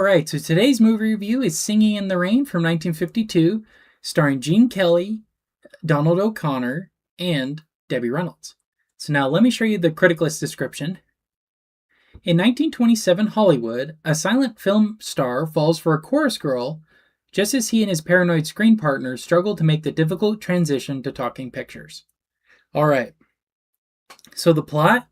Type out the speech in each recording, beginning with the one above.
right, so today's movie review is Singing in the Rain from 1952, starring Gene Kelly, Donald O'Connor, and Debbie Reynolds. So now let me show you the critic list description. In 1927 Hollywood, a silent film star falls for a chorus girl just as he and his paranoid screen partner struggle to make the difficult transition to talking pictures. All right, so the plot,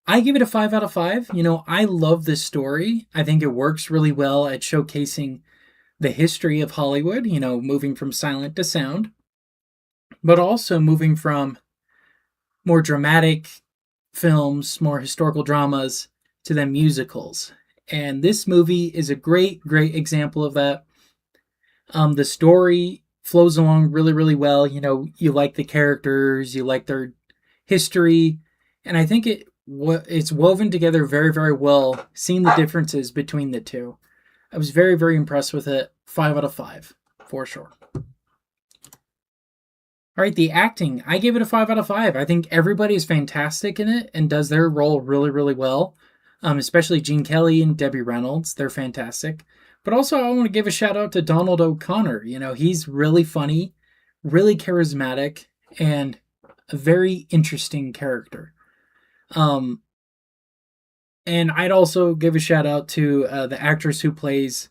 I give it a 5 out of 5. I love this story. I think it works really well at showcasing the history of Hollywood, moving from silent to sound, but also moving from more dramatic films, more historical dramas, to then musicals. And this movie is a great, great example of that. The story flows along really, really well. You like the characters, you like their history, and I think it's woven together very, very well, seeing the differences between the two. I was very, very impressed with it. 5 out of 5, for sure. All right, the acting, I give it a 5 out of 5. I think everybody is fantastic in it and does their role really, really well. Especially Gene Kelly and Debbie Reynolds. They're fantastic. But also, I want to give a shout out to Donald O'Connor. He's really funny, really charismatic, and a very interesting character. And I'd also give a shout out to the actress who plays,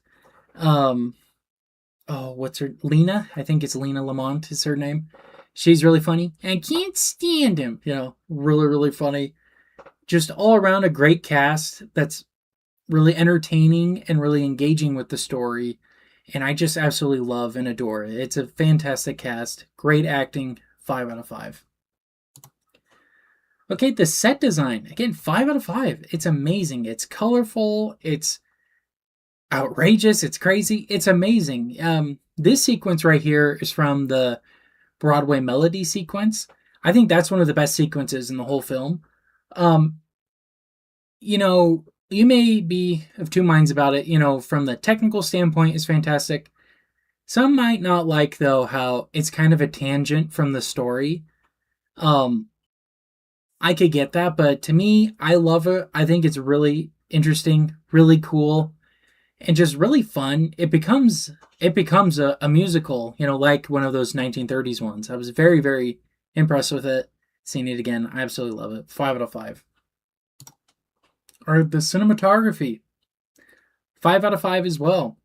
what's her, Lena? I think it's Lena Lamont is her name. She's really funny. And I can't stand him. Really, really funny. Just all around a great cast that's really entertaining and really engaging with the story. And I just absolutely love and adore it. It's a fantastic cast. Great acting. 5 out of 5. Okay, the set design. Again, 5 out of 5. It's amazing. It's colorful. It's outrageous. It's crazy. It's amazing. This sequence right here is from the Broadway Melody sequence. I think that's one of the best sequences in the whole film. You may be of two minds about it. From the technical standpoint, it's fantastic. Some might not like, though, how it's kind of a tangent from the story. I could get that, but to me, I love it. I think it's really interesting, really cool, and just really fun. It becomes a musical, like one of those 1930s ones. I was very, very impressed with it. Seeing it again, I absolutely love it. 5 out of 5. Or the cinematography, 5 out of 5 as well.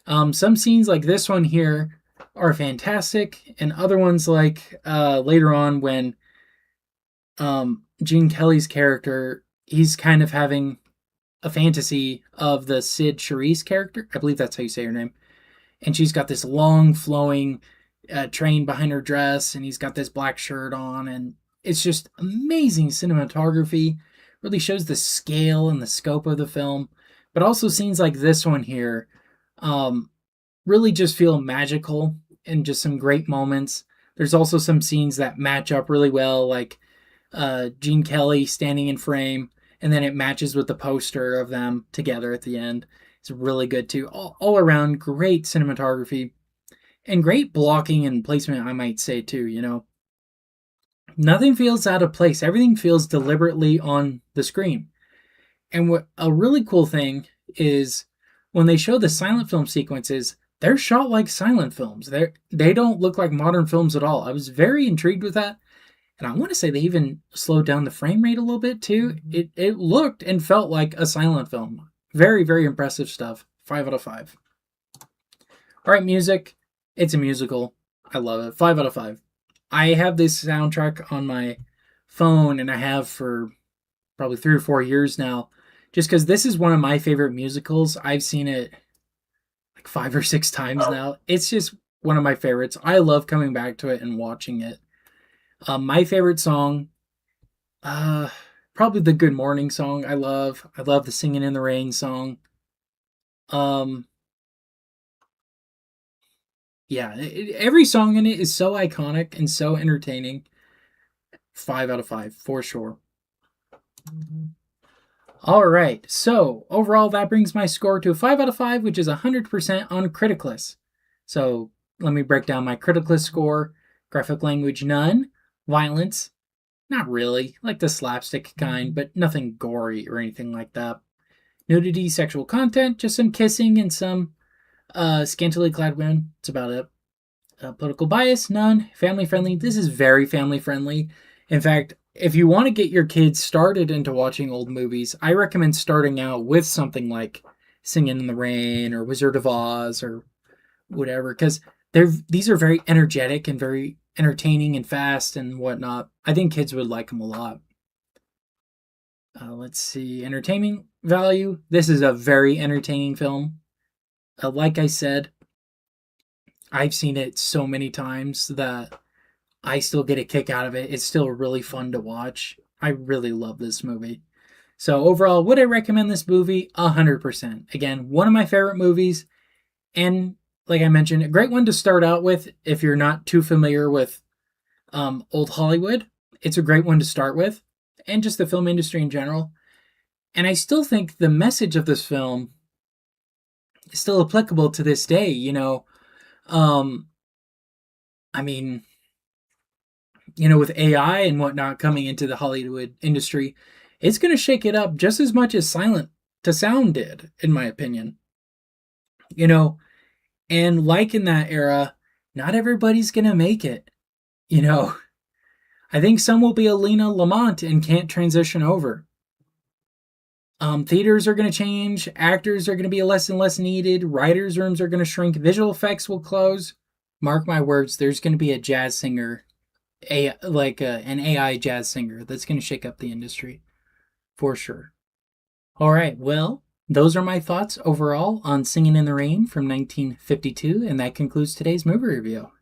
Some scenes like this one here are fantastic, and other ones like later on when Gene Kelly's character, he's kind of having a fantasy of the Sid Charisse character. I believe that's how you say her name. And she's got this long flowing train behind her dress, and he's got this black shirt on, and it's just amazing cinematography. Really shows the scale and the scope of the film. But also scenes like this one here really just feel magical and just some great moments. There's also some scenes that match up really well, like Gene Kelly standing in frame, and then it matches with the poster of them together at the end. It's really good too. All around great cinematography and great blocking and placement, I might say too. Nothing feels out of place. Everything feels deliberately on the screen. And what a really cool thing is when they show the silent film sequences, they're shot like silent films. They don't look like modern films at all. I was very intrigued with that. And I want to say they even slowed down the frame rate a little bit too. It looked and felt like a silent film. Very, very impressive stuff. 5 out of 5. All right, music. It's a musical. I love it. 5 out of 5. I have this soundtrack on my phone, and I have for probably 3 or 4 years now, just because this is one of my favorite musicals. I've seen it like 5 or 6 times now. It's just one of my favorites. I love coming back to it and watching it. My favorite song, probably the Good Morning song. I love the Singin In The Rain song. Yeah, every song in it is so iconic and so entertaining. 5 out of 5, for sure. All right, so overall that brings my score to a 5 out of 5, which is 100% on Criticless. So let me break down my Criticless score. Graphic language, none. Violence, not really. Like the slapstick kind, but nothing gory or anything like that. Nudity, sexual content, just some kissing and some scantily clad women. That's about it. Political bias, none. Family friendly. This is very family friendly. In fact, if you want to get your kids started into watching old movies, I recommend starting out with something like Singin' in the Rain or Wizard of Oz or whatever, because these are very energetic and very entertaining and fast and whatnot. I think kids would like them a lot. Let's see, entertaining value. This is a very entertaining film. Like I said, I've seen it so many times that I still get a kick out of it. It's still really fun to watch. I really love this movie. So overall, would I recommend this movie? 100%. Again, one of my favorite movies, and like I mentioned, a great one to start out with if you're not too familiar with old Hollywood. It's a great one to start with, and just the film industry in general. And I still think the message of this film is still applicable to this day. Um, I mean, with AI and whatnot coming into the Hollywood industry, it's going to shake it up just as much as Silent to Sound did, in my opinion. You know, and like in that era, not everybody's going to make it. You know, I think some will be a Lena Lamont and can't transition over. Theaters are going to change. Actors are going to be less and less needed. Writers' rooms are going to shrink. Visual effects will close. Mark my words, there's going to be a jazz singer, an AI jazz singer that's going to shake up the industry for sure. All right, well, those are my thoughts overall on Singin' in the Rain from 1952, and that concludes today's movie review.